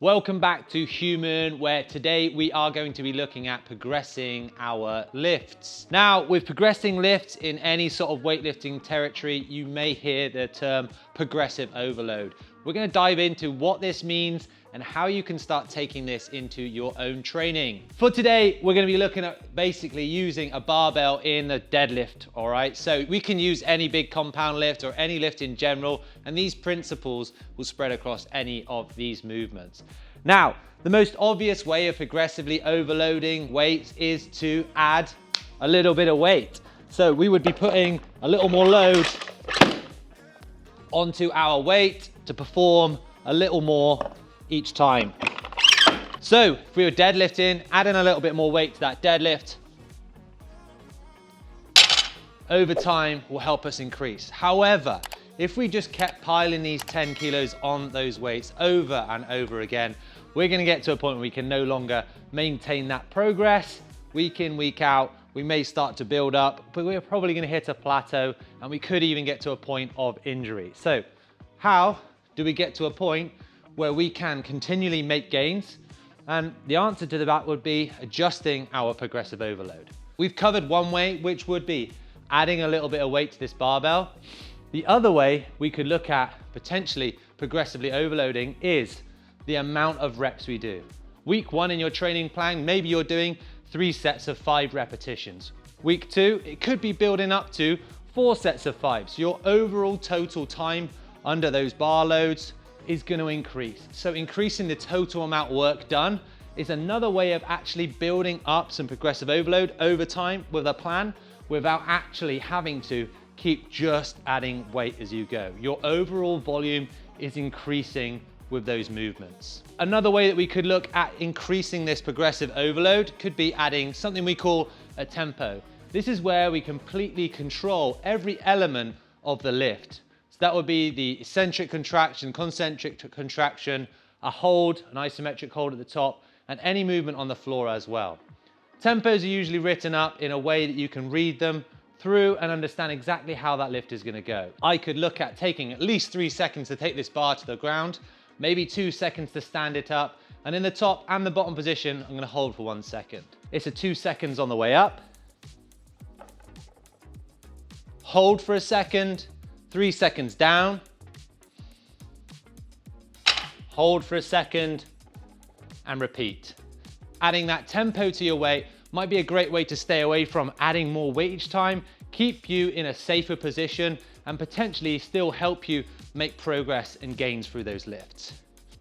Welcome back to HUMN, where today we are going to be looking at progressing our lifts. Now, with progressing lifts in any sort of weightlifting territory, you may hear the term progressive overload. We're going to dive into what this means and how you can start taking this into your own training. For today, we're going to be looking at basically using a barbell in the deadlift, all right? So we can use any big compound lift or any lift in general, and these principles will spread across any of these movements. Now, the most obvious way of progressively overloading weights is to add a little bit of weight. So we would be putting a little more load onto our weight to perform a little more each time. So if we were deadlifting, adding a little bit more weight to that deadlift over time will help us increase. However, if we just kept piling these 10 kilos on those weights over and over again, we're going to get to a point where we can no longer maintain that progress week in, week out. We may start to build up, but we're probably going to hit a plateau and we could even get to a point of injury. So how do we get to a point where we can continually make gains? And the answer to that would be adjusting our progressive overload. We've covered one way, which would be adding a little bit of weight to this barbell. The other way we could look at potentially progressively overloading is the amount of reps we do. Week one in your training plan, maybe you're doing 3 sets of 5 repetitions. Week 2, it could be building up to 4 sets of 5. So your overall total time under those bar loads is going to increase. So increasing the total amount of work done is another way of actually building up some progressive overload over time with a plan without actually having to keep just adding weight as you go. Your overall volume is increasing with those movements. Another way that we could look at increasing this progressive overload could be adding something we call a tempo. This is where we completely control every element of the lift. That would be the eccentric contraction, concentric contraction, a hold, an isometric hold at the top, and any movement on the floor as well. Tempos are usually written up in a way that you can read them through and understand exactly how that lift is going to go. I could look at taking at least 3 seconds to take this bar to the ground, maybe 2 seconds to stand it up, and in the top and the bottom position, I'm going to hold for 1 second. It's a 2 seconds on the way up, hold for a second, 3 seconds down, hold for a second, and repeat. Adding that tempo to your weight might be a great way to stay away from adding more weight each time, keep you in a safer position, and potentially still help you make progress and gains through those lifts.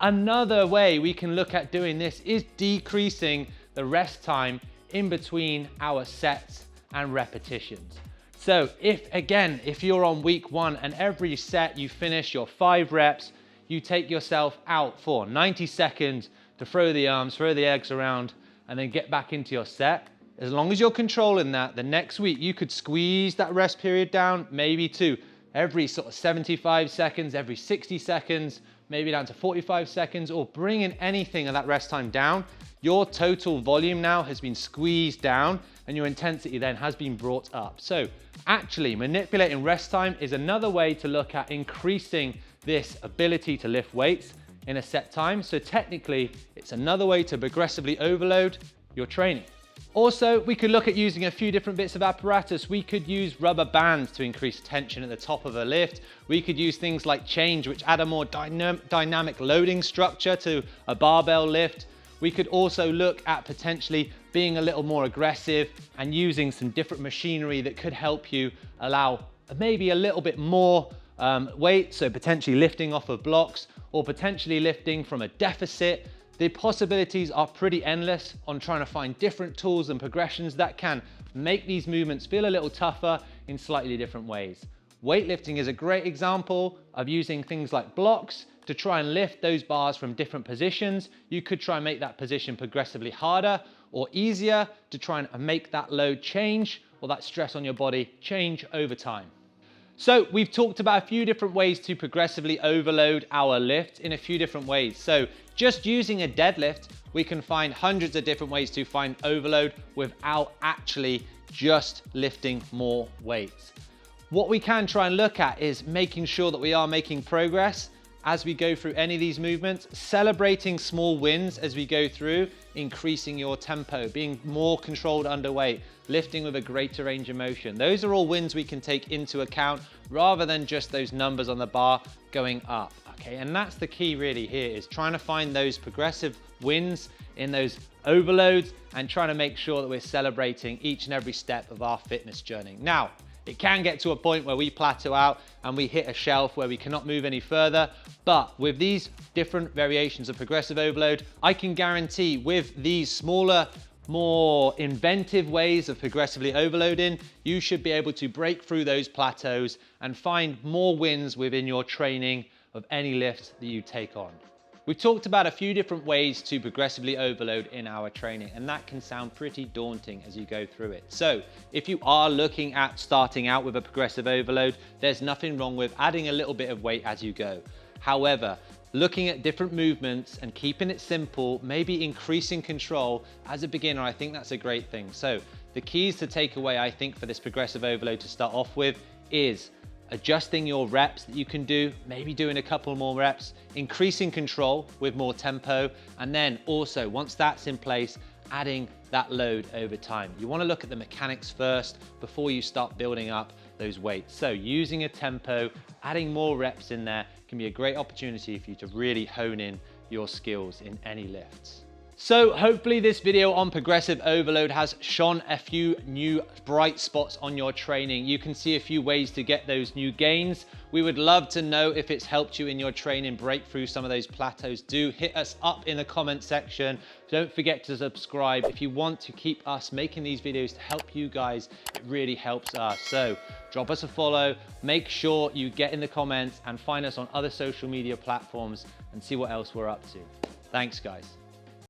Another way we can look at doing this is decreasing the rest time in between our sets and repetitions. So if you're on week 1 and every set you finish your 5 reps, you take yourself out for 90 seconds to throw the arms, throw the legs around, and then get back into your set. As long as you're controlling that, the next week you could squeeze that rest period down, maybe to every sort of 75 seconds, every 60 seconds, maybe down to 45 seconds, or bringing anything of that rest time down. Your total volume now has been squeezed down and your intensity then has been brought up. So actually manipulating rest time is another way to look at increasing this ability to lift weights in a set time. So technically it's another way to progressively overload your training. Also, we could look at using a few different bits of apparatus. We could use rubber bands to increase tension at the top of a lift. We could use things like chains, which add a more dynamic loading structure to a barbell lift. We could also look at potentially being a little more aggressive and using some different machinery that could help you allow maybe a little bit more weight, so potentially lifting off of blocks or potentially lifting from a deficit. The possibilities are pretty endless on trying to find different tools and progressions that can make these movements feel a little tougher in slightly different ways. Weightlifting is a great example of using things like blocks to try and lift those bars from different positions. You could try and make that position progressively harder or easier to try and make that load change or that stress on your body change over time. So we've talked about a few different ways to progressively overload our lift in a few different ways. So just using a deadlift, we can find hundreds of different ways to find overload without actually just lifting more weights. What we can try and look at is making sure that we are making progress as we go through any of these movements, celebrating small wins as we go through, increasing your tempo, being more controlled underweight, lifting with a greater range of motion. Those are all wins we can take into account rather than just those numbers on the bar going up, okay? And that's the key really here, is trying to find those progressive wins in those overloads and trying to make sure that we're celebrating each and every step of our fitness journey. Now, it can get to a point where we plateau out and we hit a shelf where we cannot move any further. But with these different variations of progressive overload, I can guarantee with these smaller, more inventive ways of progressively overloading, you should be able to break through those plateaus and find more wins within your training of any lift that you take on. We've talked about a few different ways to progressively overload in our training, and that can sound pretty daunting as you go through it. So if you are looking at starting out with a progressive overload, there's nothing wrong with adding a little bit of weight as you go. However, looking at different movements and keeping it simple, maybe increasing control as a beginner, I think that's a great thing. So the keys to take away, I think, for this progressive overload to start off with is adjusting your reps that you can do, maybe doing a couple more reps, increasing control with more tempo, and then also, once that's in place, adding that load over time. You want to look at the mechanics first before you start building up those weights. So using a tempo, adding more reps in there can be a great opportunity for you to really hone in your skills in any lifts. So hopefully this video on progressive overload has shone a few new bright spots on your training. You can see a few ways to get those new gains. We would love to know if it's helped you in your training break through some of those plateaus. Do hit us up in the comment section. Don't forget to subscribe. If you want to keep us making these videos to help you guys, it really helps us. So drop us a follow, make sure you get in the comments and find us on other social media platforms and see what else we're up to. Thanks guys.